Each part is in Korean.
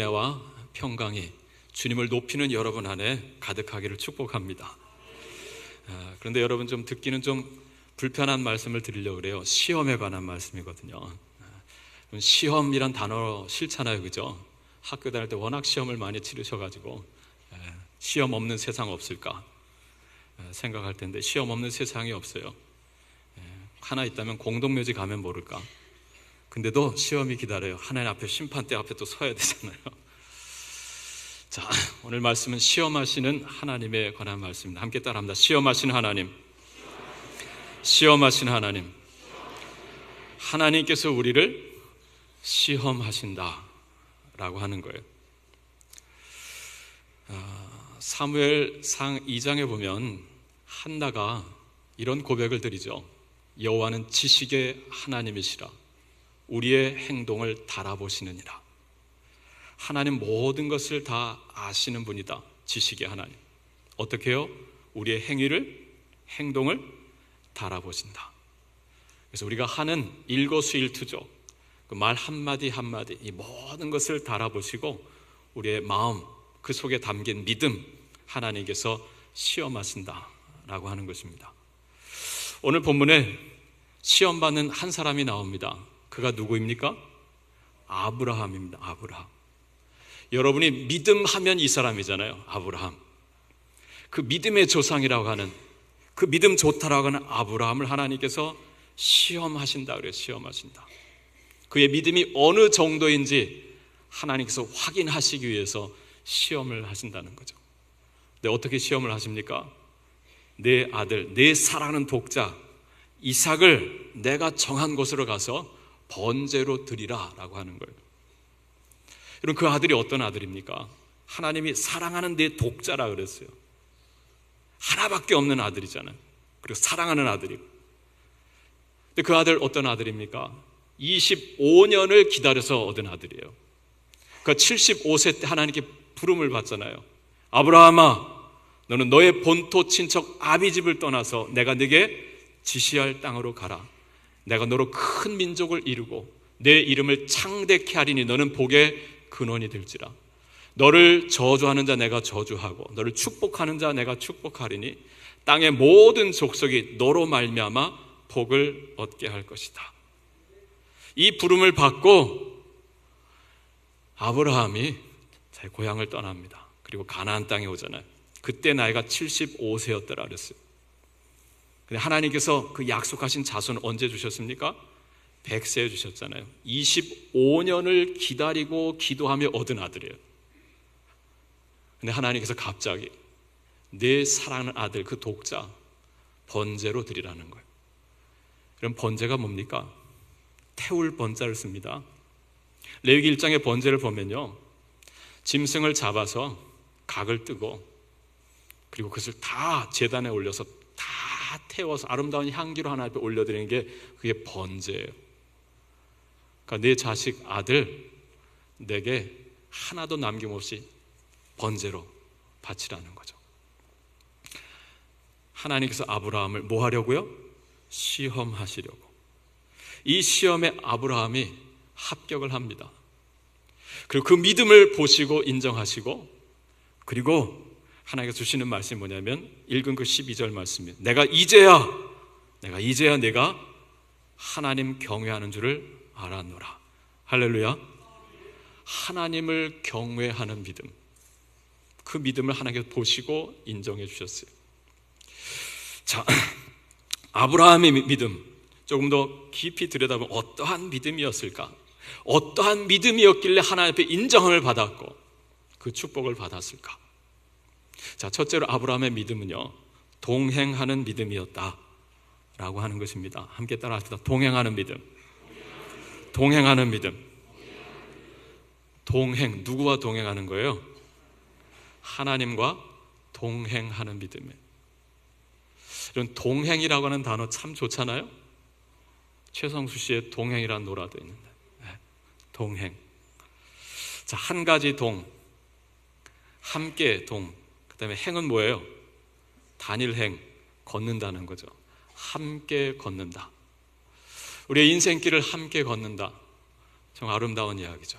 은혜와 평강이 주님을 높이는 여러분 안에 가득하기를 축복합니다. 그런데 여러분, 좀 듣기는 좀 불편한 말씀을 드리려고 그래요. 시험에 관한 말씀이거든요. 시험이란 단어 싫잖아요, 그죠? 학교 다닐 때 워낙 시험을 많이 치르셔가지고 시험 없는 세상 없을까 생각할 텐데, 시험 없는 세상이 없어요. 하나 있다면 공동묘지 가면 모를까. 근데도 시험이 기다려요. 하나님 앞에, 심판대 앞에 또 서야 되잖아요. 자, 오늘 말씀은 시험하시는 하나님에 관한 말씀입니다. 함께 따라합니다. 시험하시는 하나님. 시험하시는 하나님. 하나님께서 우리를 시험하신다 라고 하는 거예요. 사무엘상 2장에 보면 한나가 이런 고백을 드리죠. 여호와는 지식의 하나님이시라. 우리의 행동을 달아보시느니라. 하나님 모든 것을 다 아시는 분이다. 지식의 하나님. 어떻게 해요? 우리의 행동을 달아보신다. 그래서 우리가 하는 일거수일투족, 그 말 한마디 한마디, 이 모든 것을 달아보시고 우리의 마음, 그 속에 담긴 믿음, 하나님께서 시험하신다라고 하는 것입니다. 오늘 본문에 시험받는 한 사람이 나옵니다. 그가 누구입니까? 아브라함입니다. 아브라함. 여러분이 믿음하면 이 사람이잖아요. 아브라함. 그 믿음의 조상이라고 하는, 그 믿음 좋다라고 하는 아브라함을 하나님께서 시험하신다 그래요. 시험하신다. 그의 믿음이 어느 정도인지 하나님께서 확인하시기 위해서 시험을 하신다는 거죠. 근데 어떻게 시험을 하십니까? 내 아들, 내 사랑하는 독자 이삭을 내가 정한 곳으로 가서 번제로 드리라 라고 하는 거예요. 여러분, 그 아들이 어떤 아들입니까? 하나님이 사랑하는 내 독자라 그랬어요. 하나밖에 없는 아들이잖아요. 그리고 사랑하는 아들이고. 근데 그 아들 어떤 아들입니까? 25년을 기다려서 얻은 아들이에요. 그러니까 75세 때 하나님께 부름을 받잖아요. 아브라함아, 너는 너의 본토 친척 아비집을 떠나서 내가 네게 지시할 땅으로 가라. 내가 너로 큰 민족을 이루고 내 이름을 창대케 하리니 너는 복의 근원이 될지라. 너를 저주하는 자 내가 저주하고 너를 축복하는 자 내가 축복하리니 땅의 모든 족속이 너로 말미암아 복을 얻게 할 것이다. 이 부름을 받고 아브라함이 자기 고향을 떠납니다. 그리고 가나안 땅에 오잖아요. 그때 나이가 75세였더라 그랬어요. 근데 하나님께서 그 약속하신 자손을 언제 주셨습니까? 100세에 주셨잖아요. 25년을 기다리고 기도하며 얻은 아들이에요. 근데 하나님께서 갑자기 내 사랑하는 아들, 그 독자 번제로 드리라는 거예요. 그럼 번제가 뭡니까? 태울 번자를 씁니다. 레위기 1장의 번제를 보면요, 짐승을 잡아서 각을 뜨고 그리고 그것을 다 제단에 올려서 다 태워서 아름다운 향기로 하나님 앞에 올려드리는 게 그게 번제예요. 그러니까 내 자식 아들 내게 하나도 남김없이 번제로 바치라는 거죠. 하나님께서 아브라함을 뭐 하려고요? 시험하시려고. 이 시험에 아브라함이 합격을 합니다. 그리고 그 믿음을 보시고 인정하시고, 그리고 하나님께서 주시는 말씀이 뭐냐면 읽은 그 12절 말씀이에요. 내가 이제야 내가 하나님 경외하는 줄을 알았노라. 할렐루야. 하나님을 경외하는 믿음, 그 믿음을 하나님께서 보시고 인정해 주셨어요. 자, 아브라함의 믿음 조금 더 깊이 들여다보면 어떠한 믿음이었을까? 어떠한 믿음이었길래 하나님 앞에 인정함을 받았고 그 축복을 받았을까? 자, 첫째로 아브라함의 믿음은요, 동행하는 믿음이었다 라고 하는 것입니다. 함께 따라합시다. 동행하는 믿음. 동행하는 믿음. 동행, 누구와 동행하는 거예요? 하나님과 동행하는 믿음이에요. 이런 동행이라고 하는 단어 참 좋잖아요. 최성수 씨의 동행이라는 노래도 있는데, 동행. 자, 한 가지 동, 함께 동. 그 다음에 행은 뭐예요? 단일행, 걷는다는 거죠. 함께 걷는다. 우리의 인생길을 함께 걷는다. 정말 아름다운 이야기죠.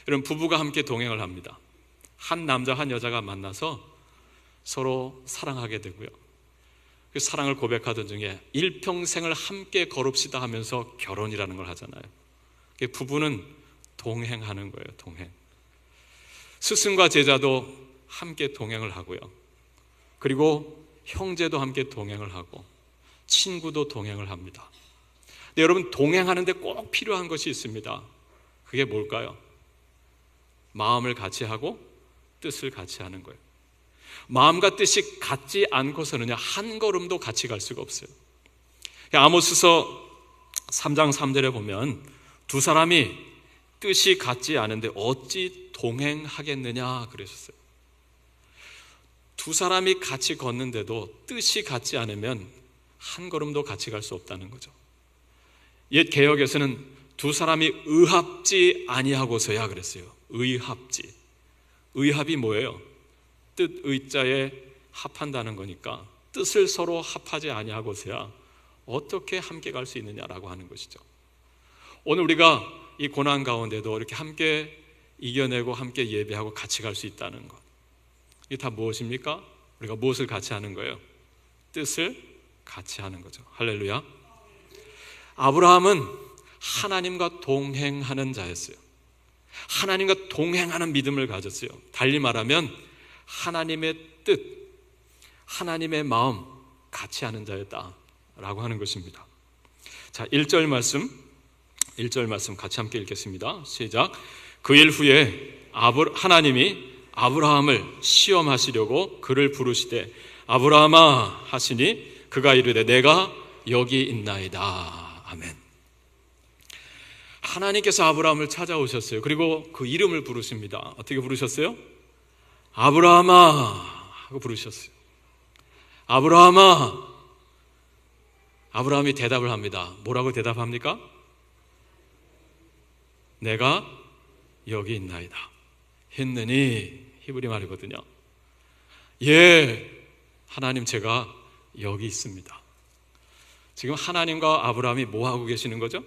이런 부부가 함께 동행을 합니다. 한 남자 한 여자가 만나서 서로 사랑하게 되고요. 그 사랑을 고백하던 중에 일평생을 함께 걸읍시다 하면서 결혼이라는 걸 하잖아요. 부부는 동행하는 거예요. 동행. 스승과 제자도 함께 동행을 하고요. 그리고 형제도 함께 동행을 하고 친구도 동행을 합니다. 근데 여러분, 동행하는데 꼭 필요한 것이 있습니다. 그게 뭘까요? 마음을 같이 하고 뜻을 같이 하는 거예요. 마음과 뜻이 같지 않고서는 한 걸음도 같이 갈 수가 없어요. 아모스서 3장 3절에 보면 두 사람이 뜻이 같지 않은데 어찌 동행하겠느냐 그러셨어요. 두 사람이 같이 걷는데도 뜻이 같지 않으면 한 걸음도 같이 갈 수 없다는 거죠. 옛 개역에서는 두 사람이 의합지 아니하고서야 그랬어요. 의합지. 의합이 뭐예요? 뜻 의자에 합한다는 거니까 뜻을 서로 합하지 아니하고서야 어떻게 함께 갈 수 있느냐라고 하는 것이죠. 오늘 우리가 이 고난 가운데도 이렇게 함께 이겨내고 함께 예배하고 같이 갈 수 있다는 것, 이게 다 무엇입니까? 우리가 무엇을 같이 하는 거예요? 뜻을 같이 하는 거죠. 할렐루야. 아브라함은 하나님과 동행하는 자였어요. 하나님과 동행하는 믿음을 가졌어요. 달리 말하면 하나님의 뜻, 하나님의 마음 같이 하는 자였다라고 하는 것입니다. 자, 1절 말씀 같이 함께 읽겠습니다. 시작. 그 일 후에 하나님이 아브라함을 시험하시려고 그를 부르시되 아브라함아 하시니 그가 이르되 내가 여기 있나이다. 아멘. 하나님께서 아브라함을 찾아오셨어요. 그리고 그 이름을 부르십니다. 어떻게 부르셨어요? 아브라함아 하고 부르셨어요. 아브라함아. 아브라함이 대답을 합니다. 뭐라고 대답합니까? 내가 여기 있나이다 했느니, 히브리 말이거든요. 예, 하나님 제가 여기 있습니다. 지금 하나님과 아브라함이 뭐 하고 계시는 거죠?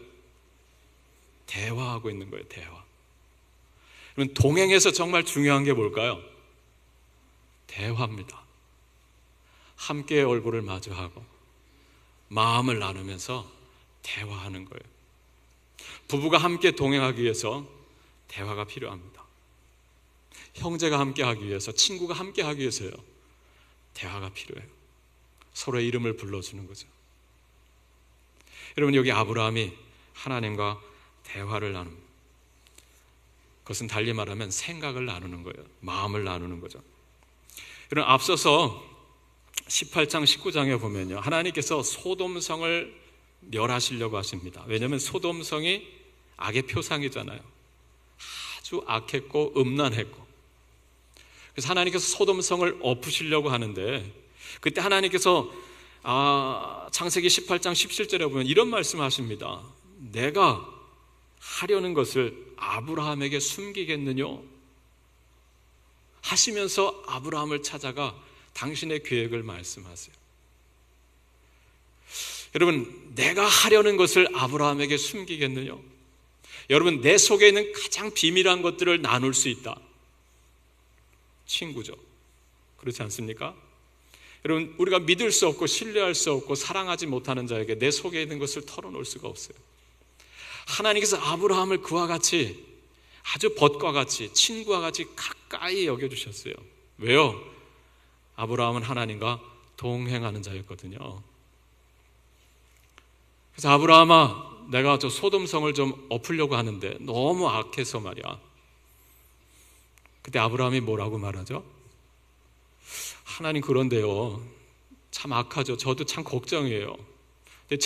대화하고 있는 거예요. 대화. 그럼 동행에서 정말 중요한 게 뭘까요? 대화입니다. 함께 얼굴을 마주하고 마음을 나누면서 대화하는 거예요. 부부가 함께 동행하기 위해서 대화가 필요합니다. 형제가 함께 하기 위해서, 친구가 함께 하기 위해서요, 대화가 필요해요. 서로의 이름을 불러주는 거죠. 여러분, 여기 아브라함이 하나님과 대화를 나눕니다. 그것은 달리 말하면 생각을 나누는 거예요. 마음을 나누는 거죠. 여러분, 앞서서 18장 19장에 보면요, 하나님께서 소돔성을 멸하시려고 하십니다. 왜냐하면 소돔성이 악의 표상이잖아요. 아주 악했고 음란했고, 그래서 하나님께서 소돔성을 엎으시려고 하는데, 그때 하나님께서 창세기 18장 17절에 보면 이런 말씀하십니다. 내가 하려는 것을 아브라함에게 숨기겠느냐 하시면서 아브라함을 찾아가 당신의 계획을 말씀하세요. 여러분, 내가 하려는 것을 아브라함에게 숨기겠느냐? 여러분, 내 속에 있는 가장 비밀한 것들을 나눌 수 있다. 친구죠. 그렇지 않습니까? 여러분, 우리가 믿을 수 없고 신뢰할 수 없고 사랑하지 못하는 자에게 내 속에 있는 것을 털어놓을 수가 없어요. 하나님께서 아브라함을 그와 같이, 아주 벗과 같이, 친구와 같이 가까이 여겨주셨어요. 왜요? 아브라함은 하나님과 동행하는 자였거든요. 그래서 아브라함아, 내가 저 소돔성을 좀 엎으려고 하는데 너무 악해서 말이야. 그때 아브라함이 뭐라고 말하죠? 하나님, 그런데요, 참 악하죠. 저도 참 걱정이에요. 근데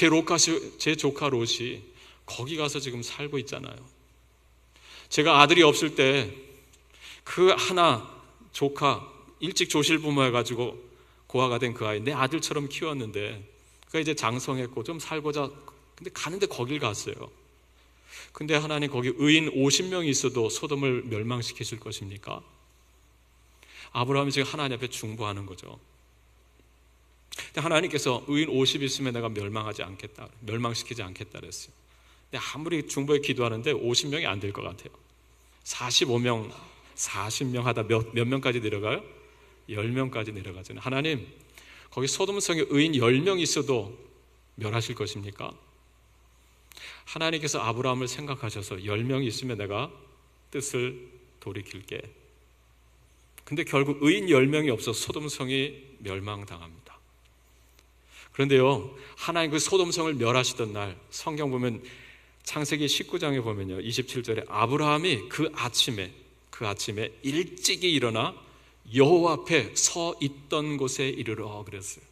제 조카 롯이 거기 가서 지금 살고 있잖아요. 제가 아들이 없을 때 그 하나 조카 일찍 조실부모 해가지고 고아가 된 그 아이 내 아들처럼 키웠는데 그가 이제 장성했고 좀 살고자, 근데 가는데 거길 갔어요. 근데 하나님, 거기 의인 50명이 있어도 소돔을 멸망시키실 것입니까? 아브라함이 지금 하나님 앞에 중보하는 거죠. 근데 하나님께서 의인 50 있으면 내가 멸망시키지 않겠다 그랬어요. 근데 아무리 중보에 기도하는데 50명이 안 될 것 같아요. 45명, 40명 하다 몇 명까지 내려가요? 10명까지 내려가잖아요. 하나님, 거기 소돔성에 의인 10명 있어도 멸하실 것입니까? 하나님께서 아브라함을 생각하셔서 10명이 있으면 내가 뜻을 돌이킬게. 근데 결국 의인 10명이 없어서 소돔성이 멸망당합니다. 그런데요, 하나님 그 소돔성을 멸하시던 날 성경 보면 창세기 19장에 보면요, 27절에 아브라함이 그 아침에 일찍이 일어나 여호와 앞에 서 있던 곳에 이르러 그랬어요.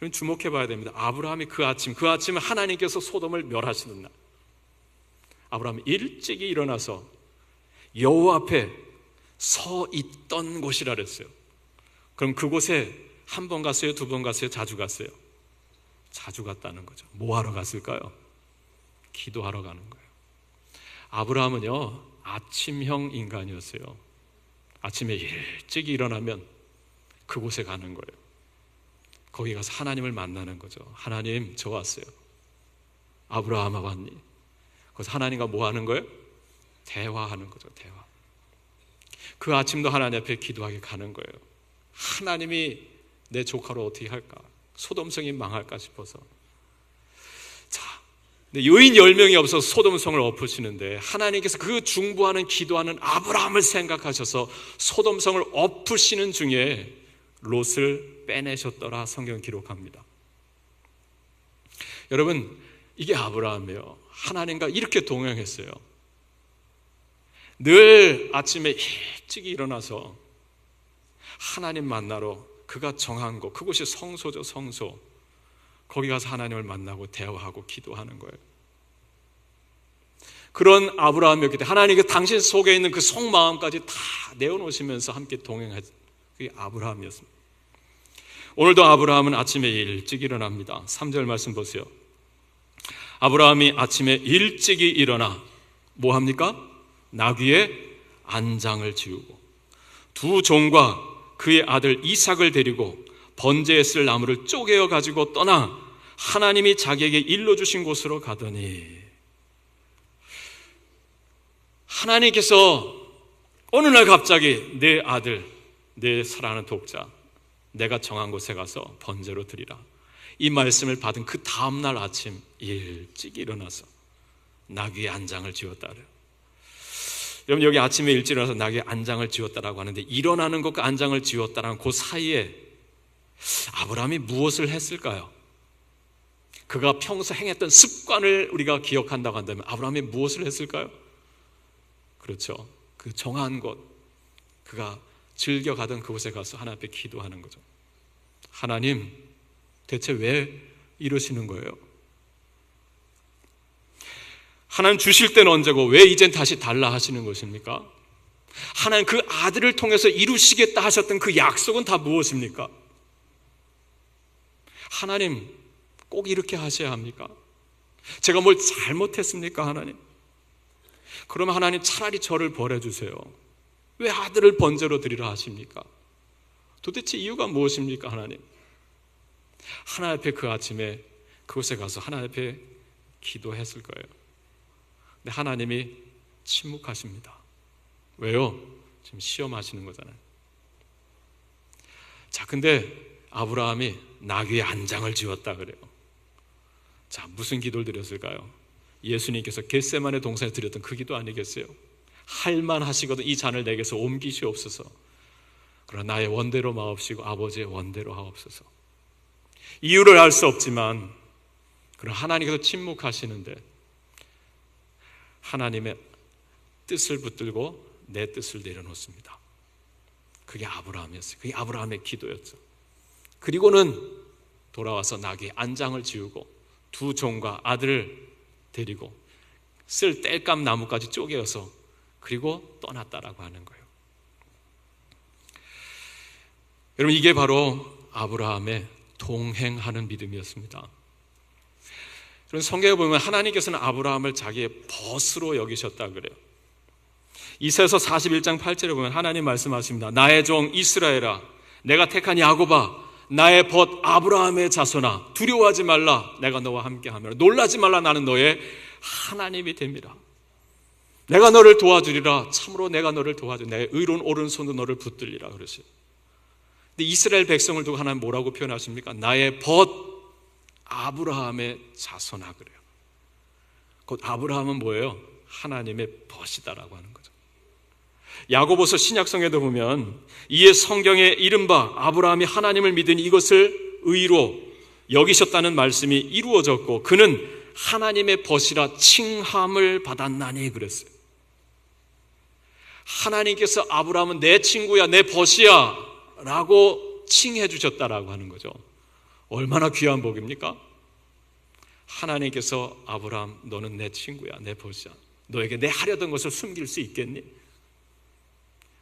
여러분 주목해 봐야 됩니다. 아브라함이 그 아침은 하나님께서 소돔을 멸하시는 날, 아브라함이 일찍이 일어나서 여호와 앞에 서 있던 곳이라 그랬어요. 그럼 그곳에 한 번 갔어요? 두 번 갔어요? 자주 갔어요? 자주 갔다는 거죠. 뭐 하러 갔을까요? 기도하러 가는 거예요. 아브라함은요, 아침형 인간이었어요. 아침에 일찍 일어나면 그곳에 가는 거예요. 거기 가서 하나님을 만나는 거죠. 하나님, 저 왔어요. 아브라함아 왔니? 그래서 하나님과 뭐 하는 거예요? 대화하는 거죠. 대화. 그 아침도 하나님 앞에 기도하게 가는 거예요. 하나님이 내 조카로 어떻게 할까? 소돔성이 망할까 싶어서. 자, 근데 여인 10명이 없어서 소돔성을 엎으시는데 하나님께서 그 중보하는 기도하는 아브라함을 생각하셔서 소돔성을 엎으시는 중에 롯을 빼내셨더라 성경 기록합니다. 여러분, 이게 아브라함이에요. 하나님과 이렇게 동행했어요. 늘 아침에 일찍 일어나서 하나님 만나러 그가 정한 곳, 그곳이 성소죠. 성소. 거기 가서 하나님을 만나고 대화하고 기도하는 거예요. 그런 아브라함이었기 때문에 하나님께서 당신 속에 있는 그 속마음까지 다 내어놓으시면서 함께 동행했, 그게 아브라함이었습니다. 오늘도 아브라함은 아침에 일찍 일어납니다. 3절 말씀 보세요. 아브라함이 아침에 일찍이 일어나 뭐 합니까? 나귀의 안장을 지우고 두 종과 그의 아들 이삭을 데리고 번제에 쓸 나무를 쪼개어 가지고 떠나 하나님이 자기에게 일러주신 곳으로 가더니, 하나님께서 어느 날 갑자기 내 아들, 내 사랑하는 독자, 내가 정한 곳에 가서 번제로 드리라, 이 말씀을 받은 그 다음날 아침 일찍 일어나서 나귀의 안장을 지웠다 그래요. 여러분, 여기 아침에 일찍 일어나서 나귀의 안장을 지웠다라고 하는데, 일어나는 것과 안장을 지웠다라는 그 사이에 아브라함이 무엇을 했을까요? 그가 평소 행했던 습관을 우리가 기억한다고 한다면 아브라함이 무엇을 했을까요? 그렇죠, 그 정한 곳, 그가 즐겨 가던 그곳에 가서 하나님 앞에 기도하는 거죠. 하나님, 대체 왜 이러시는 거예요? 하나님 주실 때는 언제고 왜 이젠 다시 달라 하시는 것입니까? 하나님 그 아들을 통해서 이루시겠다 하셨던 그 약속은 다 무엇입니까? 하나님 꼭 이렇게 하셔야 합니까? 제가 뭘 잘못했습니까 하나님? 그러면 하나님 차라리 저를 버려주세요. 왜 아들을 번제로 드리라 하십니까? 도대체 이유가 무엇입니까 하나님? 하나님 앞에 그 아침에 그곳에 가서 하나님 앞에 기도했을 거예요. 근데 하나님이 침묵하십니다. 왜요? 지금 시험하시는 거잖아요. 자, 근데 아브라함이 나귀의 안장을 지웠다 그래요. 자, 무슨 기도를 드렸을까요? 예수님께서 겟세마네 동산에 드렸던 그 기도 아니겠어요? 할만하시거든 이 잔을 내게서 옮기시옵소서. 그러나 나의 원대로 마옵시고 아버지의 원대로 하옵소서. 이유를 알 수 없지만 그럼 하나님께서 침묵하시는데 하나님의 뜻을 붙들고 내 뜻을 내려놓습니다. 그게 아브라함이었어요. 그게 아브라함의 기도였죠. 그리고는 돌아와서 나귀의 안장을 지우고 두 종과 아들을 데리고 쓸 땔감 나무까지 쪼개어서 그리고 떠났다라고 하는 거예요. 여러분, 이게 바로 아브라함의 동행하는 믿음이었습니다. 그런 성경에 보면 하나님께서는 아브라함을 자기의 벗으로 여기셨다 그래요. 이사야서 41장 8절에 보면 하나님 말씀하십니다. 나의 종 이스라엘아, 내가 택한 야곱아, 나의 벗 아브라함의 자손아, 두려워하지 말라, 내가 너와 함께하며 놀라지 말라, 나는 너의 하나님이 됩니다. 내가 너를 도와주리라. 참으로 내가 너를 도와주. 내 의로운 오른손도 너를 붙들리라 그랬어요. 근데 이스라엘 백성을 두고 하나님 뭐라고 표현하십니까? 나의 벗 아브라함의 자손아 그래요. 곧 아브라함은 뭐예요? 하나님의 벗이다라고 하는 거죠. 야고보서 신약성에도 보면 이에 성경에 이른바 아브라함이 하나님을 믿으니 이것을 의로 여기셨다는 말씀이 이루어졌고 그는 하나님의 벗이라 칭함을 받았나니 그랬어요. 하나님께서 아브라함은 내 친구야, 내 벗이야 라고 칭해 주셨다라고 하는 거죠. 얼마나 귀한 복입니까? 하나님께서 아브라함 너는 내 친구야, 내 벗이야. 너에게 내 하려던 것을 숨길 수 있겠니?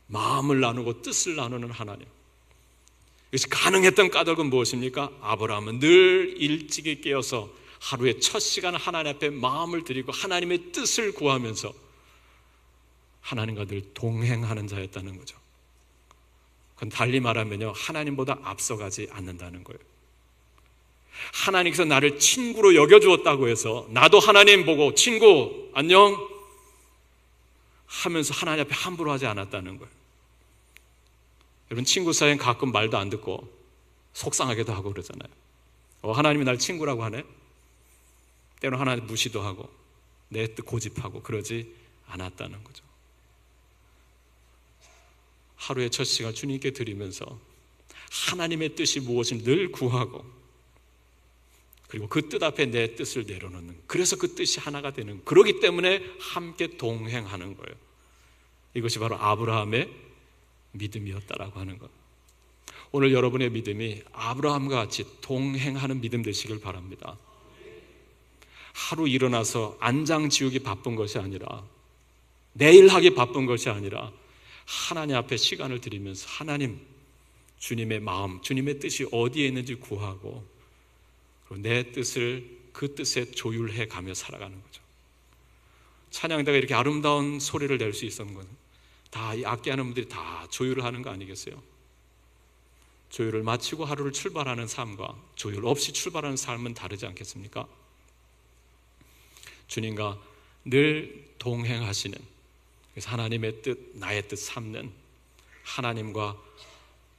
마음을 나누고 뜻을 나누는 하나님. 그래서 가능했던 까닭은 무엇입니까? 아브라함은 늘 일찍이 깨어서 하루의 첫 시간 하나님 앞에 마음을 드리고 하나님의 뜻을 구하면서 하나님과 늘 동행하는 자였다는 거죠. 그건 달리 말하면요, 하나님보다 앞서가지 않는다는 거예요. 하나님께서 나를 친구로 여겨주었다고 해서 나도 하나님 보고 친구 안녕 하면서 하나님 앞에 함부로 하지 않았다는 거예요. 여러분, 친구 사이엔 가끔 말도 안 듣고 속상하게도 하고 그러잖아요. 하나님이 날 친구라고 하네? 때로는 하나님 무시도 하고 내 뜻 고집하고 그러지 않았다는 거죠. 하루의 첫 시간 주님께 드리면서 하나님의 뜻이 무엇인지 늘 구하고 그리고 그 뜻 앞에 내 뜻을 내려놓는, 그래서 그 뜻이 하나가 되는, 그러기 때문에 함께 동행하는 거예요. 이것이 바로 아브라함의 믿음이었다라고 하는 것. 오늘 여러분의 믿음이 아브라함과 같이 동행하는 믿음 되시길 바랍니다. 하루 일어나서 안장 지우기 바쁜 것이 아니라, 내일 하기 바쁜 것이 아니라 하나님 앞에 시간을 드리면서 하나님, 주님의 마음, 주님의 뜻이 어디에 있는지 구하고 그리고 내 뜻을 그 뜻에 조율해 가며 살아가는 거죠. 찬양대가 이렇게 아름다운 소리를 낼 수 있었는 건 다 이 악기하는 분들이 다 조율을 하는 거 아니겠어요? 조율을 마치고 하루를 출발하는 삶과 조율 없이 출발하는 삶은 다르지 않겠습니까? 주님과 늘 동행하시는, 그래서 하나님의 뜻, 나의 뜻 삼는 하나님과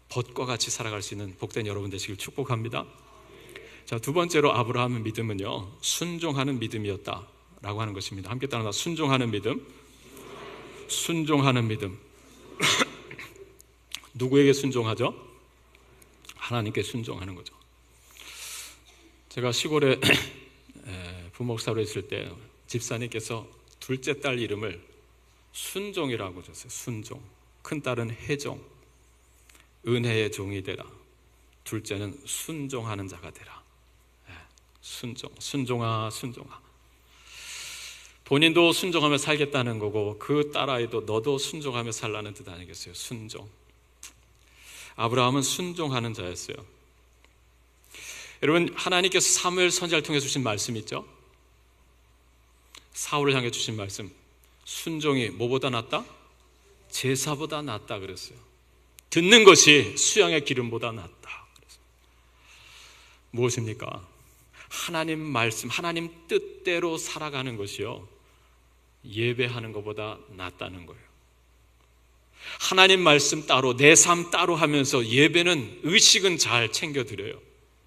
벗과 같이 살아갈 수 있는 복된 여러분 되시길 축복합니다. 자, 두 번째로 아브라함의 믿음은요, 순종하는 믿음이었다라고 하는 것입니다. 함께 따라 순종하는 믿음. 순종하는 믿음. 누구에게 순종하죠? 하나님께 순종하는 거죠. 제가 시골에 부목사로 있을 때 집사님께서 둘째 딸 이름을 순종이라고 줬어요. 순종. 큰 딸은 혜종, 은혜의 종이 되라. 둘째는 순종하는 자가 되라. 순종, 순종아, 순종아. 본인도 순종하며 살겠다는 거고 그 딸아이도 너도 순종하며 살라는 뜻 아니겠어요? 순종. 아브라함은 순종하는 자였어요. 여러분, 하나님께서 사무엘 선지자를 통해 주신 말씀 있죠? 사울을 향해 주신 말씀, 순종이 뭐보다 낫다? 제사보다 낫다 그랬어요. 듣는 것이 수양의 기름보다 낫다 그랬어요. 무엇입니까? 하나님 말씀, 하나님 뜻대로 살아가는 것이요, 예배하는 것보다 낫다는 거예요. 하나님 말씀 따로, 내 삶 따로 하면서 예배는, 의식은 잘 챙겨드려요.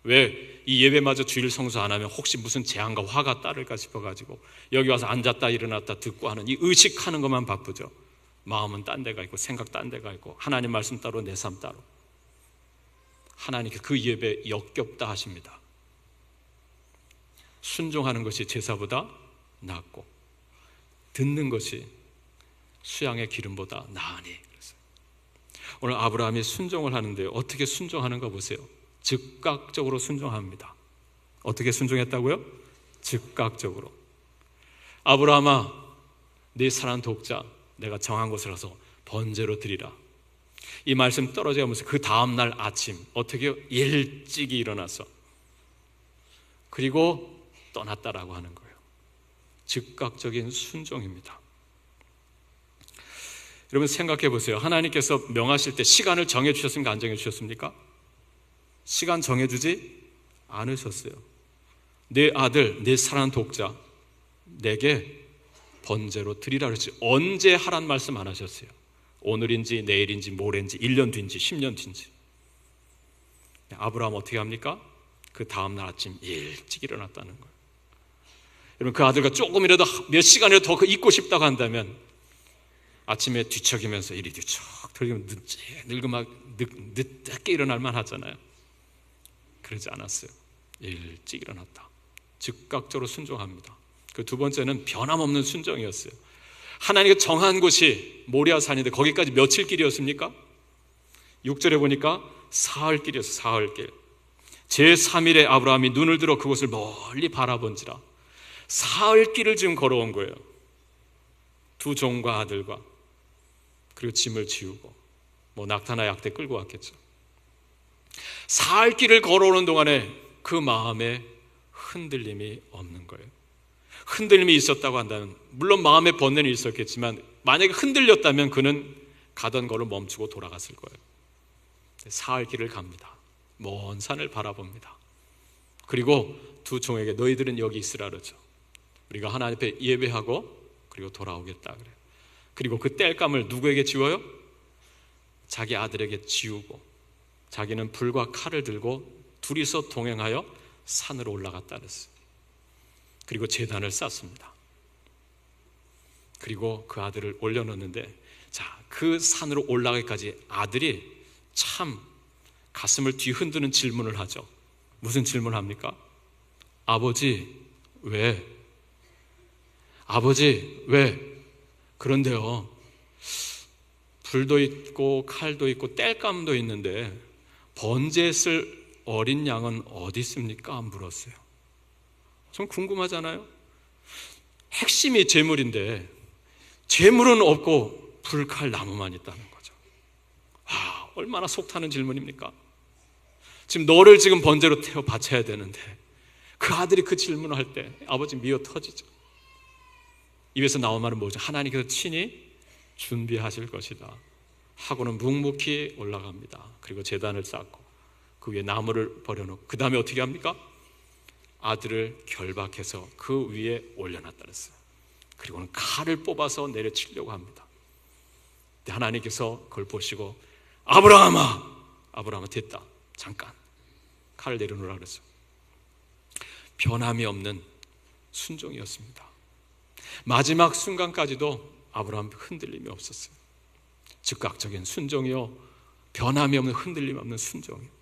왜? 이 예배마저 주일 성수 안 하면 혹시 무슨 재앙과 화가 따를까 싶어가지고 여기 와서 앉았다 일어났다 듣고 하는 이 의식하는 것만 바쁘죠. 마음은 딴 데가 있고 생각 딴 데가 있고 하나님 말씀 따로, 내 삶 따로. 하나님께 그 예배 역겹다 하십니다. 순종하는 것이 제사보다 낫고 듣는 것이 수양의 기름보다 나으니. 오늘 아브라함이 순종을 하는데 어떻게 순종하는가 보세요. 즉각적으로 순종합니다. 어떻게 순종했다고요? 즉각적으로. 아브라함아, 네 사랑하는 독자 내가 정한 곳을 가서 번제로 드리라. 이 말씀 떨어져가면서 그 다음날 아침 어떻게 일찍이 일어나서 그리고 떠났다라고 하는 거예요. 즉각적인 순종입니다. 여러분 생각해 보세요. 하나님께서 명하실 때 시간을 정해 주셨습니까? 안 정해 주셨습니까? 시간 정해 주지 않으셨어요. 내 아들, 내 사랑하는 독자 내게 번제로 드리라 그랬지. 언제 하란 말씀 안 하셨어요. 오늘인지 내일인지 모레인지 1년 뒤인지 10년 뒤인지. 아브라함 어떻게 합니까? 그 다음날 아침 일찍 일어났다는 거예요. 여러분, 그 아들과 조금이라도 몇 시간이라도 더 있고 싶다고 한다면 아침에 뒤척이면서 이리 뒤척 들리면 늦게 일어날 만 하잖아요. 그러지 않았어요. 일찍 일어났다. 즉각적으로 순종합니다. 그 두 번째는 변함없는 순종이었어요. 하나님이 정한 곳이 모리아산인데 거기까지 며칠 길이었습니까? 6절에 보니까 사흘 길이었어요. 사흘 길. 제3일에 아브라함이 눈을 들어 그곳을 멀리 바라본지라. 사흘 길을 지금 걸어온 거예요. 두 종과 아들과, 그리고 짐을 지우고 낙타나 약대 끌고 왔겠죠. 사흘 길을 걸어오는 동안에 그 마음에 흔들림이 없는 거예요. 흔들림이 있었다고 한다면, 물론 마음에 번뇌는 있었겠지만 만약에 흔들렸다면 그는 가던 걸로 멈추고 돌아갔을 거예요. 사흘 길을 갑니다. 먼 산을 바라봅니다. 그리고 두 종에게 너희들은 여기 있으라 그러죠. 우리가 하나님 앞에 예배하고 그리고 돌아오겠다 그래요. 그리고 그 땔감을 누구에게 지워요? 자기 아들에게 지우고, 자기는 불과 칼을 들고 둘이서 동행하여 산으로 올라갔다 그랬어요. 그리고 제단을 쌓습니다. 그리고 그 아들을 올려놓는데, 그 산으로 올라가기까지 아들이 참 가슴을 뒤흔드는 질문을 하죠. 무슨 질문을 합니까? 아버지, 왜? 아버지, 왜? 그런데요, 불도 있고 칼도 있고 땔감도 있는데 번제에 쓸 어린 양은 어디 있습니까? 물었어요. 좀 궁금하잖아요. 핵심이 제물인데 제물은 없고 불, 칼, 나무만 있다는 거죠. 얼마나 속타는 질문입니까? 지금 너를 지금 번제로 태워 바쳐야 되는데 그 아들이 그 질문을 할 때 아버지 미어 터지죠. 입에서 나온 말은 뭐죠? 하나님께서 친히 준비하실 것이다 하고는 묵묵히 올라갑니다. 그리고 제단을 쌓고 그 위에 나무를 버려놓고 그 다음에 어떻게 합니까? 아들을 결박해서 그 위에 올려놨다 그랬어요. 그리고는 칼을 뽑아서 내려치려고 합니다. 근데 하나님께서 그걸 보시고 아브라함아 됐다, 잠깐 칼을 내려놓으라 그랬어요. 변함이 없는 순종이었습니다. 마지막 순간까지도 아브라함 흔들림이 없었어요. 즉각적인 순종이요, 변함이 없는 흔들림 없는 순종이요.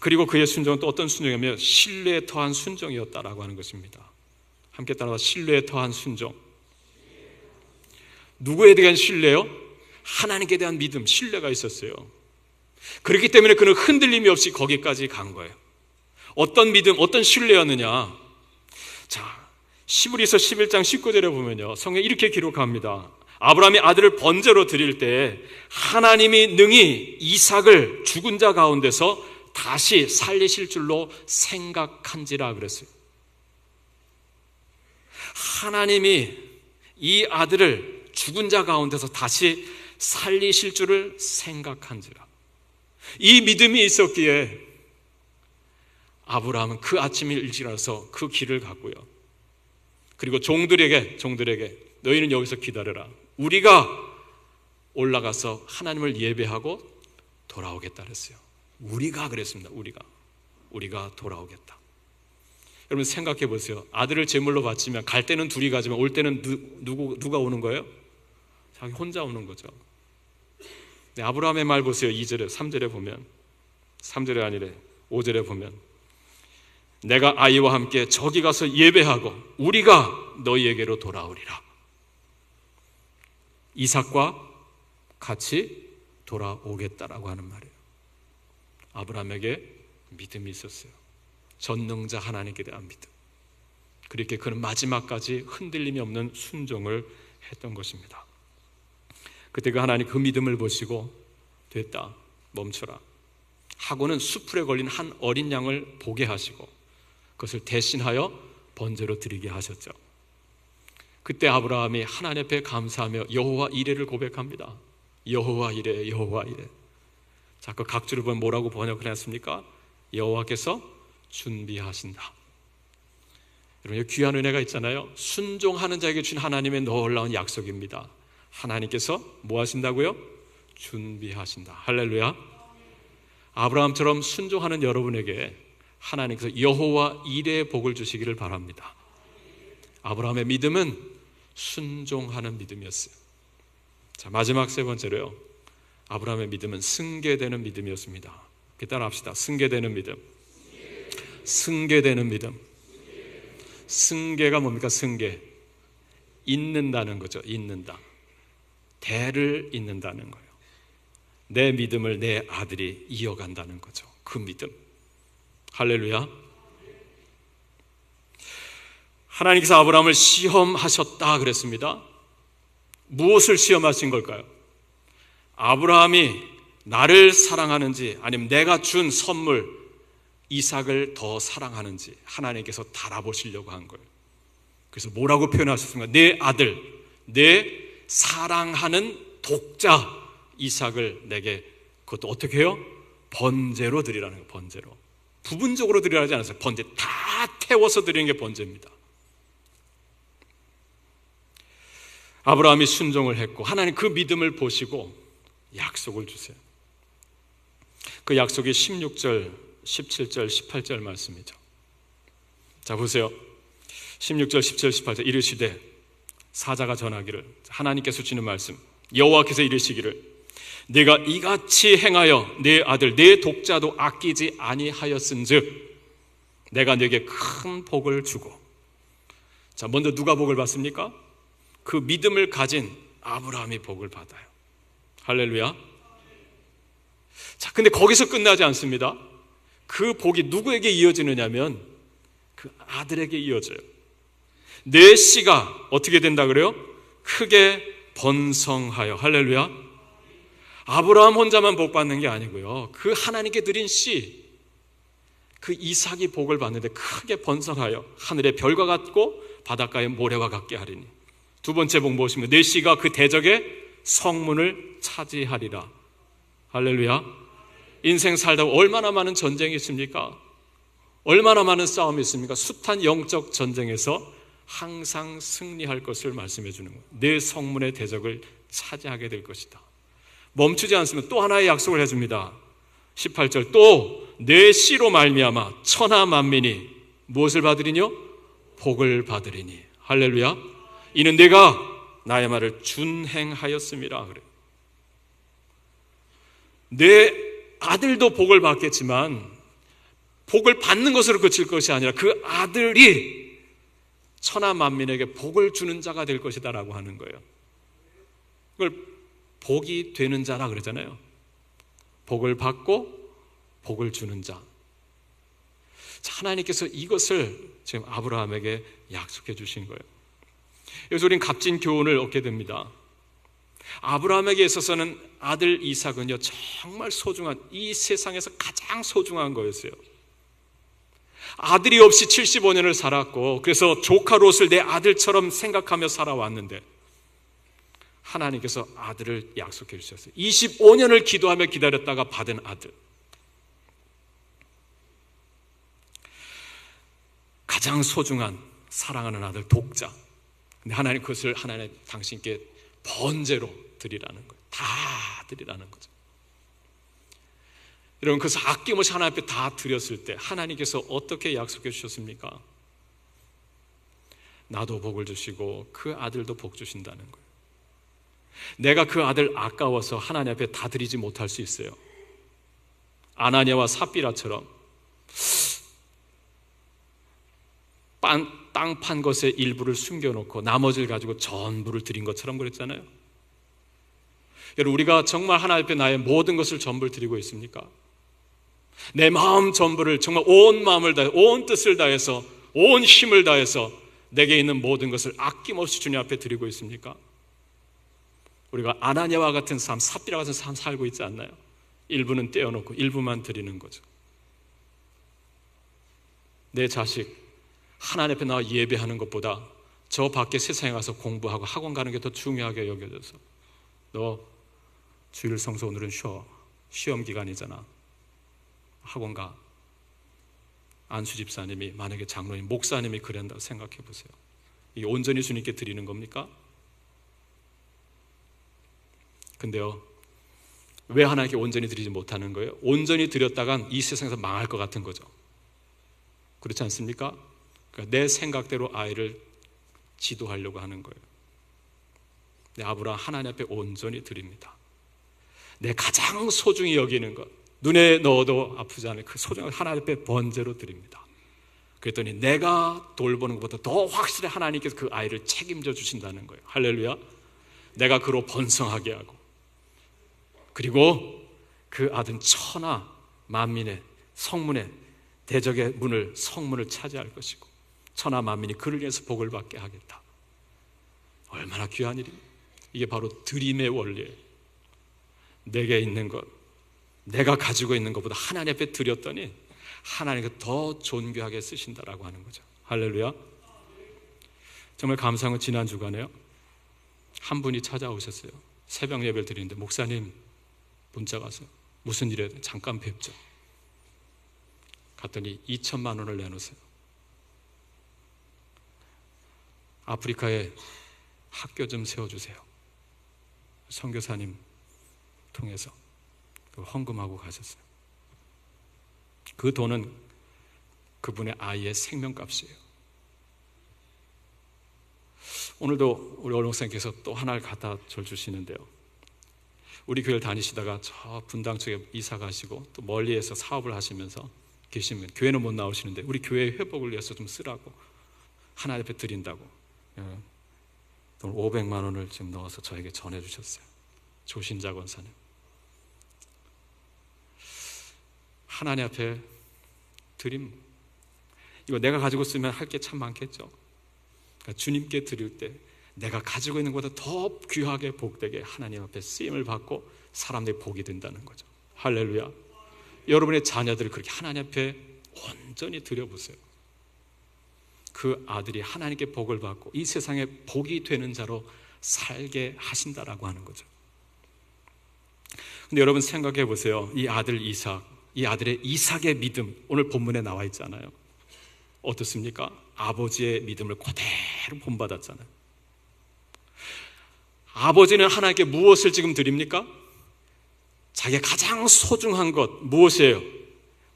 그리고 그의 순종은 또 어떤 순종이냐면 신뢰에 더한 순종이었다라고 하는 것입니다. 함께 따라서 신뢰에 더한 순종. 누구에 대한 신뢰요? 하나님께 대한 믿음, 신뢰가 있었어요. 그렇기 때문에 그는 흔들림이 없이 거기까지 간 거예요. 어떤 믿음, 어떤 신뢰였느냐? 히브리서 11장 19절에 보면요, 성경에 이렇게 기록합니다. 아브라함이 아들을 번제로 드릴 때 하나님이 능히 이삭을 죽은 자 가운데서 다시 살리실 줄로 생각한지라 그랬어요. 하나님이 이 아들을 죽은 자 가운데서 다시 살리실 줄을 생각한지라. 이 믿음이 있었기에 아브라함은 그 아침에 일찍 일어나서 그 길을 갔고요. 그리고 종들에게 너희는 여기서 기다려라. 우리가 올라가서 하나님을 예배하고 돌아오겠다 그랬어요. 우리가 그랬습니다. 우리가 돌아오겠다. 여러분 생각해 보세요. 아들을 제물로 바치면 갈 때는 둘이 가지만 올 때는 누가 오는 거예요? 자기 혼자 오는 거죠. 네, 아브라함의 말 보세요. 2절에 3절에 보면, 3절에 아니래 5절에 보면, 내가 아이와 함께 저기 가서 예배하고 우리가 너희에게로 돌아오리라. 이삭과 같이 돌아오겠다라고 하는 말이에요. 아브라함에게 믿음이 있었어요. 전능자 하나님께 대한 믿음. 그렇게 그는 마지막까지 흔들림이 없는 순종을 했던 것입니다. 그때 그 하나님 그 믿음을 보시고 됐다, 멈춰라 하고는 수풀에 걸린 한 어린 양을 보게 하시고 그것을 대신하여 번제로 드리게 하셨죠. 그때 아브라함이 하나님 앞에 감사하며 여호와 이레를 고백합니다. 여호와 이레, 여호와 이레. 자, 그 각주를 보면 뭐라고 번역을 했습니까? 여호와께서 준비하신다. 여러분, 귀한 은혜가 있잖아요. 순종하는 자에게 주신 하나님의 놀라운 약속입니다. 하나님께서 뭐 하신다고요? 준비하신다. 할렐루야. 아브라함처럼 순종하는 여러분에게 하나님께서 여호와 이레의 복을 주시기를 바랍니다. 아브라함의 믿음은 순종하는 믿음이었어요. 자, 마지막 세 번째로요, 아브라함의 믿음은 승계되는 믿음이었습니다. 따라합시다. 승계되는 믿음. 승계되는 믿음. 승계가 뭡니까? 승계. 잇는다는 거죠. 잇는다. 대를 잇는다는 거예요. 내 믿음을 내 아들이 이어간다는 거죠. 그 믿음. 할렐루야. 하나님께서 아브라함을 시험하셨다 그랬습니다. 무엇을 시험하신 걸까요? 아브라함이 나를 사랑하는지, 아니면 내가 준 선물 이삭을 더 사랑하는지 하나님께서 달아보시려고 한 거예요. 그래서 뭐라고 표현하셨습니까? 내 아들, 내 사랑하는 독자 이삭을 내게, 그것도 어떻게 해요? 번제로 드리라는 거예요. 번제로. 부분적으로 드리라지 않았어요. 번제 다 태워서 드리는 게 번제입니다. 아브라함이 순종을 했고 하나님 그 믿음을 보시고 약속을 주세요. 그 약속이 16절, 17절, 18절 말씀이죠. 자, 보세요. 16절, 17절, 18절. 이르시되, 사자가 전하기를, 하나님께서 주시는 말씀, 여호와께서 이르시기를, 내가 이같이 행하여 내 아들 내 독자도 아끼지 아니하였은즉 내가 네게 큰 복을 주고. 자, 먼저 누가 복을 받습니까? 그 믿음을 가진 아브라함이 복을 받아요. 할렐루야. 자, 근데 거기서 끝나지 않습니다. 그 복이 누구에게 이어지느냐면 그 아들에게 이어져요. 내 씨가 어떻게 된다 그래요? 크게 번성하여. 할렐루야. 아브라함 혼자만 복 받는 게 아니고요, 그 하나님께 드린 씨, 그 이삭이 복을 받는데 크게 번성하여 하늘의 별과 같고 바닷가의 모래와 같게 하리니. 두 번째 복 무엇입니까? 내 씨가 그 대적의 성문을 차지하리라. 할렐루야. 인생 살다 얼마나 많은 전쟁이 있습니까? 얼마나 많은 싸움이 있습니까? 숱한 영적 전쟁에서 항상 승리할 것을 말씀해 주는 거예요. 내 성문의 대적을 차지하게 될 것이다. 멈추지 않으면 또 하나의 약속을 해줍니다. 18절, 또 내 씨로 말미암아 천하 만민이 무엇을 받으리뇨? 복을 받으리니. 할렐루야. 이는 내가 나의 말을 준행하였음이라 그래요. 내 아들도 복을 받겠지만 복을 받는 것으로 그칠 것이 아니라 그 아들이 천하 만민에게 복을 주는 자가 될 것이다 라고 하는 거예요. 그걸 복이 되는 자라 그러잖아요. 복을 받고 복을 주는 자. 하나님께서 이것을 지금 아브라함에게 약속해 주신 거예요. 여기서 우리는 값진 교훈을 얻게 됩니다. 아브라함에게 있어서는 아들 이삭은요, 정말 소중한, 이 세상에서 가장 소중한 거였어요. 아들이 없이 75년을 살았고, 그래서 조카 롯을 내 아들처럼 생각하며 살아왔는데 하나님께서 아들을 약속해 주셨어요. 25년을 기도하며 기다렸다가 받은 아들. 가장 소중한 사랑하는 아들, 독자. 근데 하나님 그것을 하나님 당신께 번제로 드리라는 거예요. 다 드리라는 거죠. 여러분, 그래서 아낌없이 하나님 앞에 다 드렸을 때 하나님께서 어떻게 약속해 주셨습니까? 나도 복을 주시고 그 아들도 복 주신다는 거예요. 내가 그 아들 아까워서 하나님 앞에 다 드리지 못할 수 있어요. 아나니아와 삽비라처럼 땅 판 것의 일부를 숨겨놓고 나머지를 가지고 전부를 드린 것처럼 그랬잖아요. 여러분, 우리가 정말 하나님 앞에 나의 모든 것을 전부를 드리고 있습니까? 내 마음 전부를 정말 온 마음을 다해, 온 뜻을 다해서, 온 힘을 다해서 내게 있는 모든 것을 아낌없이 주님 앞에 드리고 있습니까? 우리가 아나니아와 같은 삶, 삽비라 같은 삶 살고 있지 않나요? 일부는 떼어놓고 일부만 드리는 거죠. 내 자식 하나님 앞에 나와 예배하는 것보다 저 밖에 세상에 가서 공부하고 학원 가는 게 더 중요하게 여겨져서, 너 주일 성수 오늘은 쉬어, 시험 기간이잖아, 학원 가. 안수 집사님이, 만약에 장로님, 목사님이 그런다고 생각해 보세요. 이게 온전히 주님께 드리는 겁니까? 근데요, 왜 하나님께 온전히 드리지 못하는 거예요? 온전히 드렸다간 이 세상에서 망할 것 같은 거죠. 그렇지 않습니까? 그러니까 내 생각대로 아이를 지도하려고 하는 거예요. 내 아브라함 하나님 앞에 온전히 드립니다. 내 가장 소중히 여기는 것, 눈에 넣어도 아프지 않은 그 소중한 하나님 앞에 번제로 드립니다. 그랬더니 내가 돌보는 것보다 더 확실히 하나님께서 그 아이를 책임져 주신다는 거예요. 할렐루야. 내가 그로 번성하게 하고, 그리고 그 아들은 천하 만민의 성문의 대적의 문을, 성문을 차지할 것이고 천하 만민이 그를 위해서 복을 받게 하겠다. 얼마나 귀한 일입니까? 이게 바로 드림의 원리예요. 내게 있는 것, 내가 가지고 있는 것보다 하나님 앞에 드렸더니 하나님께 더 존귀하게 쓰신다라고 하는 거죠. 할렐루야. 정말 감사한 건 지난 주간에요, 한 분이 찾아오셨어요. 새벽 예배를 드리는데, 목사님 문자가 왔어요. 무슨 일이에요? 잠깐 뵙죠. 갔더니 2천만 원을 내놓으세요. 아프리카에 학교 좀 세워주세요. 선교사님 통해서 헌금하고 가셨어요. 그 돈은 그분의 아이의 생명값이에요. 오늘도 우리 얼목사님께서 또 하나를 갖다 줘 주시는데요, 우리 교회를 다니시다가 저 분당 쪽에 이사 가시고 또 멀리에서 사업을 하시면서 계시면 교회는 못 나오시는데 우리 교회의 회복을 위해서 좀 쓰라고 하나님 앞에 드린다고 돈 500만 원을 지금 넣어서 저에게 전해주셨어요. 조신자 권사님. 하나님 앞에 드림, 이거 내가 가지고 쓰면 할 게 참 많겠죠. 그러니까 주님께 드릴 때 내가 가지고 있는 것보다 더 귀하게 복되게 하나님 앞에 쓰임을 받고 사람들이 복이 된다는 거죠. 할렐루야. 여러분의 자녀들을 그렇게 하나님 앞에 온전히 드려보세요. 그 아들이 하나님께 복을 받고 이 세상에 복이 되는 자로 살게 하신다라고 하는 거죠. 근데 여러분 생각해 보세요. 이 아들 이삭, 이 아들의 이삭의 믿음, 오늘 본문에 나와 있잖아요. 어떻습니까? 아버지의 믿음을 그대로 본받았잖아요. 아버지는 하나님께 무엇을 지금 드립니까? 자기가 가장 소중한 것 무엇이에요?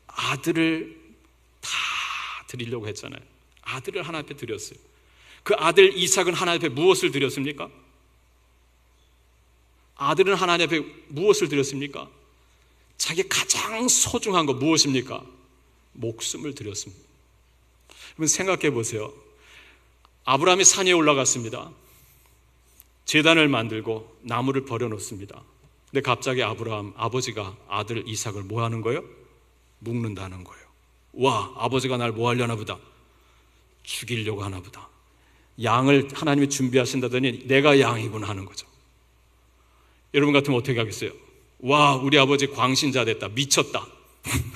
아들을 다 드리려고 했잖아요. 아들을 하나님 앞에 드렸어요. 그 아들 이삭은 하나님 앞에 무엇을 드렸습니까? 아들은 하나님 앞에 무엇을 드렸습니까? 자기 가장 소중한 것 무엇입니까? 목숨을 드렸습니다. 여러분 생각해 보세요. 아브라함이 산에 올라갔습니다. 제단을 만들고 나무를 버려놓습니다. 근데 갑자기 아버지가 아들 이삭을 뭐 하는 거예요? 묶는다는 거예요. 와, 아버지가 날 뭐 하려나 보다. 죽이려고 하나 보다. 양을 하나님이 준비하신다더니 내가 양이구나 하는 거죠. 여러분 같으면 어떻게 하겠어요? 와, 우리 아버지 광신자 됐다, 미쳤다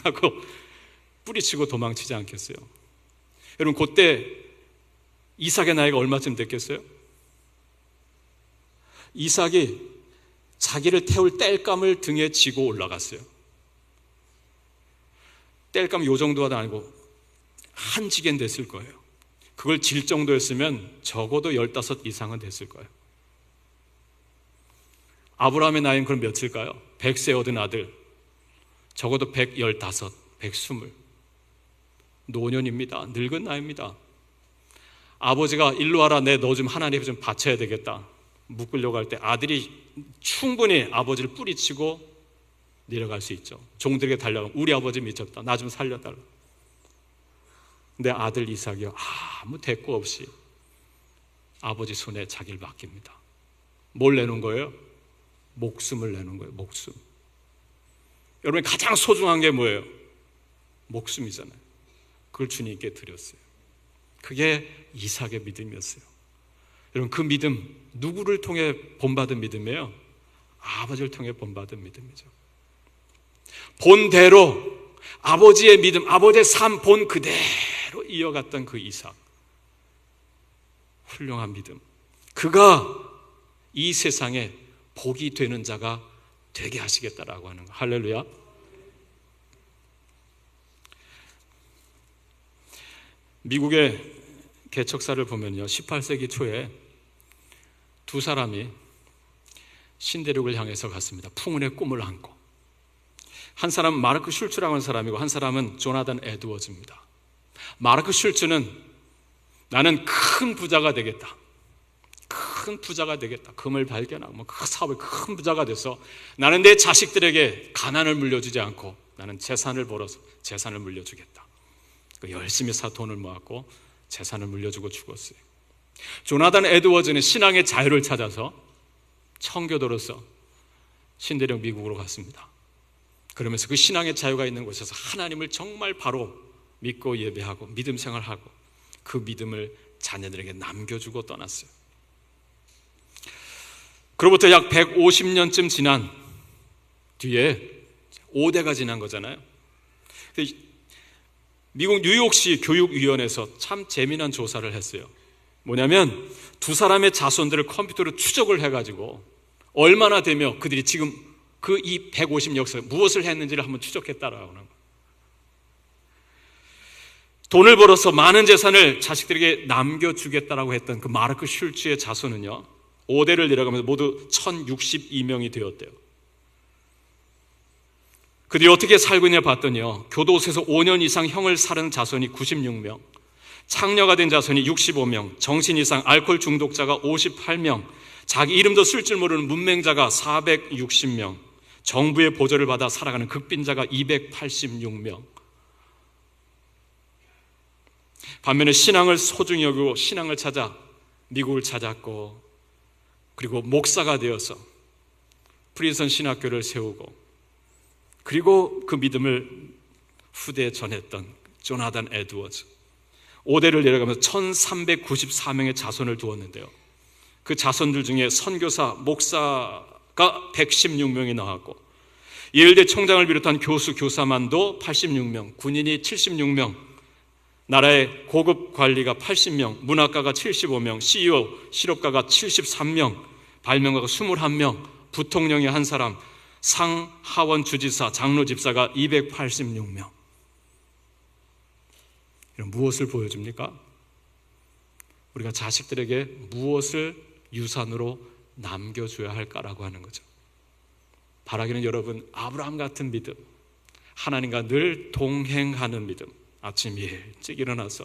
하고 뿌리치고 도망치지 않겠어요? 여러분 그때 이삭의 나이가 얼마쯤 됐겠어요? 이삭이 자기를 태울 땔감을 등에 지고 올라갔어요. 땔감 요 정도가 아니고 한 지겐 됐을 거예요. 그걸 질 정도였으면 적어도 15 이상은 됐을 거예요. 아브라함의 나이는 그럼 몇일까요? 100세 얻은 아들, 적어도 115, 120. 노년입니다. 늙은 나이입니다. 아버지가 일로 와라, 내 너 좀 하나님 좀 바쳐야 되겠다 묶으려고 할 때 아들이 충분히 아버지를 뿌리치고 내려갈 수 있죠. 종들에게 달려가면 우리 아버지 미쳤다, 나 좀 살려달라. 근데 아들 이삭이요, 아무 대꾸 없이 아버지 손에 자기를 맡깁니다. 뭘 내놓은 거예요? 목숨을 내놓은 거예요. 목숨. 여러분 가장 소중한 게 뭐예요? 목숨이잖아요. 그걸 주님께 드렸어요. 그게 이삭의 믿음이었어요. 여러분 그 믿음 누구를 통해 본받은 믿음이에요? 아버지를 통해 본받은 믿음이죠. 본대로 아버지의 믿음, 아버지의 삶 본 그대로 이어갔던 그 이삭, 훌륭한 믿음. 그가 이 세상에 복이 되는 자가 되게 하시겠다라고 하는 거. 할렐루야. 미국의 개척사를 보면요, 18세기 초에 두 사람이 신대륙을 향해서 갔습니다. 풍운의 꿈을 안고. 한 사람은 마르크 슐츠라고 하는 사람이고 한 사람은 조나단 에드워즈입니다. 마르크 슐츠는 나는 큰 부자가 되겠다. 큰 부자가 되겠다. 금을 발견하고 그 사업에 큰 부자가 돼서 나는 내 자식들에게 가난을 물려주지 않고 나는 재산을 벌어서 재산을 물려주겠다. 열심히 돈을 모았고 재산을 물려주고 죽었어요. 조나단 에드워즈는 신앙의 자유를 찾아서 청교도로서 신대륙 미국으로 갔습니다. 그러면서 그 신앙의 자유가 있는 곳에서 하나님을 정말 바로 믿고 예배하고 믿음 생활하고 그 믿음을 자녀들에게 남겨주고 떠났어요. 그로부터 약 150년쯤 지난 뒤에 5대가 지난 거잖아요. 미국 뉴욕시 교육위원회에서 참 재미난 조사를 했어요. 뭐냐면 두 사람의 자손들을 컴퓨터로 추적을 해가지고 얼마나 되며 그들이 지금 그 이 150역사 무엇을 했는지를 한번 추적했다라고 하는 거예요. 돈을 벌어서 많은 재산을 자식들에게 남겨주겠다라고 했던 그 마르크 슐츠의 자손은요, 5대를 내려가면서 모두 1062명이 되었대요. 그들이 어떻게 살고 있냐 봤더니요, 교도소에서 5년 이상 형을 살은 자손이 96명, 창녀가 된 자손이 65명, 정신 이상 알코올 중독자가 58명, 자기 이름도 쓸 줄 모르는 문맹자가 460명, 정부의 보조를 받아 살아가는 극빈자가 286명. 반면에 신앙을 소중히 여기고 신앙을 찾아 미국을 찾았고, 그리고 목사가 되어서 프리선 신학교를 세우고, 그리고 그 믿음을 후대에 전했던 조나단 에드워즈, 5대를 내려가면서 1394명의 자손을 두었는데요, 그 자손들 중에 선교사, 목사가 116명이 나왔고, 예일대 총장을 비롯한 교수, 교사만도 86명, 군인이 76명, 나라의 고급 관리가 80명, 문학가가 75명, CEO, 실업가가 73명, 발명가가 21명, 부통령이 한 사람, 상하원 주지사, 장로 집사가 286명. 이런 무엇을 보여줍니까? 우리가 자식들에게 무엇을 유산으로 남겨줘야 할까라고 하는 거죠. 바라기는 여러분, 아브라함 같은 믿음, 하나님과 늘 동행하는 믿음, 아침 일찍 일어나서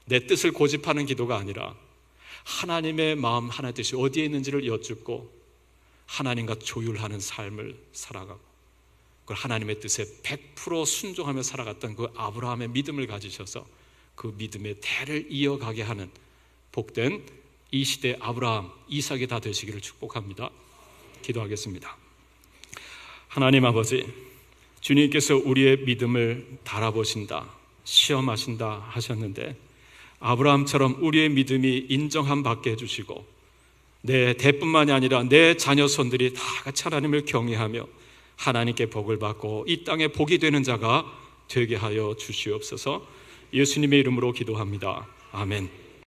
내 뜻을 고집하는 기도가 아니라 하나님의 마음 하나의 뜻이 어디에 있는지를 여쭙고 하나님과 조율하는 삶을 살아가고, 그걸 하나님의 뜻에 100% 순종하며 살아갔던 그 아브라함의 믿음을 가지셔서 그 믿음의 대를 이어가게 하는 복된 이 시대 아브라함, 이삭이 다 되시기를 축복합니다. 기도하겠습니다. 하나님 아버지, 주님께서 우리의 믿음을 달아보신다, 시험하신다 하셨는데, 아브라함처럼 우리의 믿음이 인정함 받게 해주시고 내 대뿐만이 아니라 내 자녀손들이 다 같이 하나님을 경외하며 하나님께 복을 받고 이 땅에 복이 되는 자가 되게 하여 주시옵소서. 예수님의 이름으로 기도합니다. 아멘.